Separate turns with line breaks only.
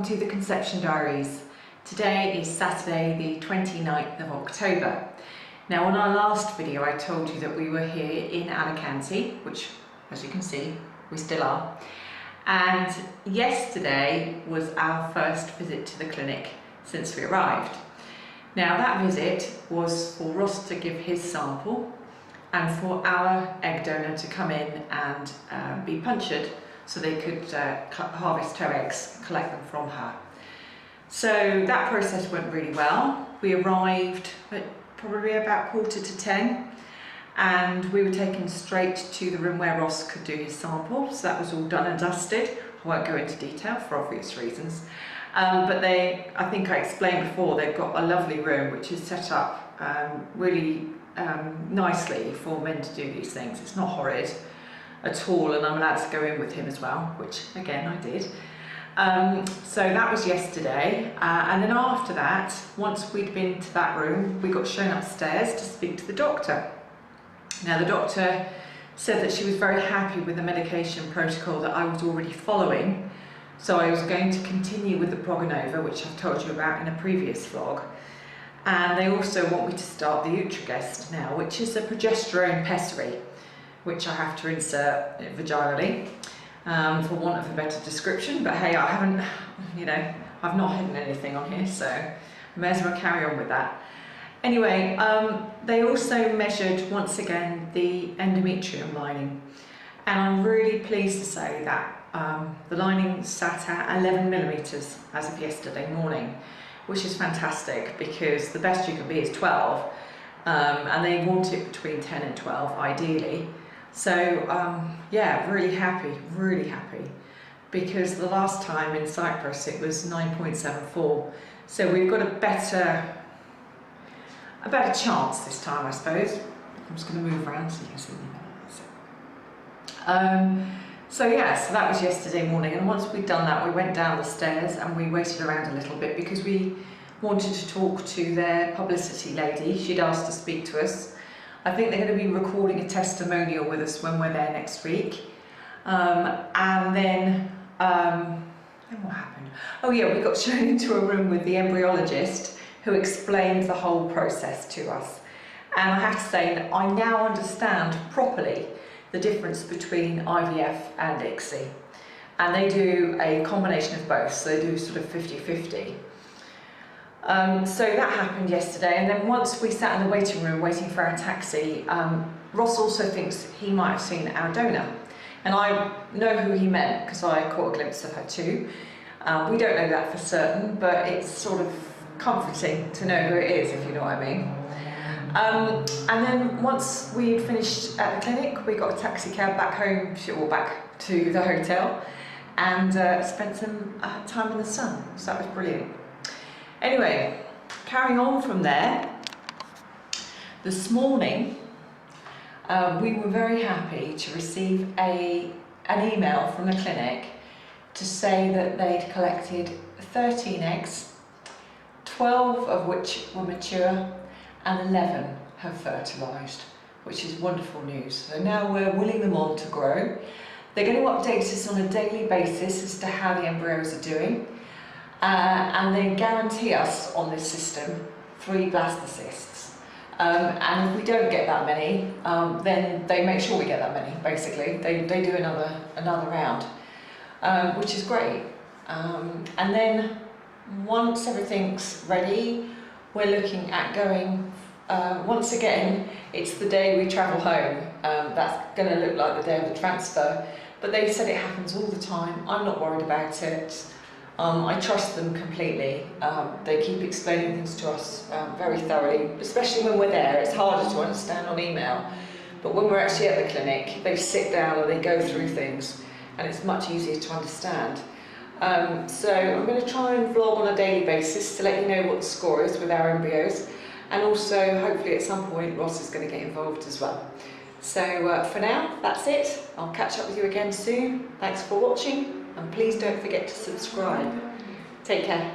welcome to the Conception Diaries. Today is Saturday the 29th of October. Now on our last video I told you that we were here in Alicante, which as you can see we still are, and yesterday was our first visit to the clinic since we arrived. Now that visit was for Ross to give his sample and for our egg donor to come in and be punctured so they could harvest her eggs, collect them from her. So that process went really well. We arrived at probably about 9:45 and we were taken straight to the room where Ross could do his sample. So that was all done and dusted. I won't go into detail for obvious reasons. But I think I explained before, they've got a lovely room which is set up really nicely for men to do these things. It's not horrid at all, and I'm allowed to go in with him as well, which again I did. So that was yesterday, and then after that, once we'd been to that room, we got shown upstairs to speak to the doctor. Now the doctor said that she was very happy with the medication protocol that I was already following, so I was going to continue with the Progenova, which I've told you about in a previous vlog, and they also want me to start the Utrogest now, which is a progesterone pessary, which I have to insert vaginally, for want of a better description. But hey, I haven't, I've not hidden anything on here, so I may as well carry on with that. Anyway, they also measured once again the endometrium lining, and I'm really pleased to say that the lining sat at 11 millimeters as of yesterday morning, which is fantastic because the best you can be is 12, and they want it between 10 and 12 ideally. So yeah, really happy, because the last time in Cyprus it was 9.74, so we've got a better chance this time, I suppose. I'm just going to move around so you can see me. So yeah, so that was yesterday morning, and once we'd done that we went down the stairs and we waited around a little bit because we wanted to talk to their publicity lady. She'd asked to speak to us. I think they're going to be recording a testimonial with us when we're there next week. And then what happened? Oh yeah, we got shown into a room with the embryologist who explained the whole process to us. And I have to say that I now understand properly the difference between IVF and ICSI. And they do a combination of both, so they do sort of 50-50. So that happened yesterday, and then once we sat in the waiting room waiting for our taxi, Ross also thinks he might have seen our donor, and I know who he meant because I caught a glimpse of her too. We don't know that for certain, but it's sort of comforting to know who it is, if you know what I mean. And then once we finished at the clinic, we got a taxi cab back home, or back to the hotel, and spent some time in the sun, so that was brilliant. Anyway, carrying on from there, this morning we were very happy to receive an email from the clinic to say that they'd collected 13 eggs, 12 of which were mature and 11 have fertilised, which is wonderful news. So now we're willing them on to grow. They're going to update us on a daily basis as to how the embryos are doing. And they guarantee us on this system 3 blastocysts. And if we don't get that many, then they make sure we get that many, basically. They do another round, which is great. And then once everything's ready, we're looking at going, once again, it's the day we travel home. That's going to look like the day of the transfer. But they said it happens all the time. I'm not worried about it. I trust them completely. They keep explaining things to us very thoroughly, especially when we're there. It's harder to understand on email, but when we're actually at the clinic, they sit down and they go through things, and it's much easier to understand. So I'm going to try and vlog on a daily basis to let you know what the score is with our embryos, and also hopefully at some point Ross is going to get involved as well. So for now, that's it. I'll catch up with you again soon. Thanks for watching. And please don't forget to subscribe. Take care.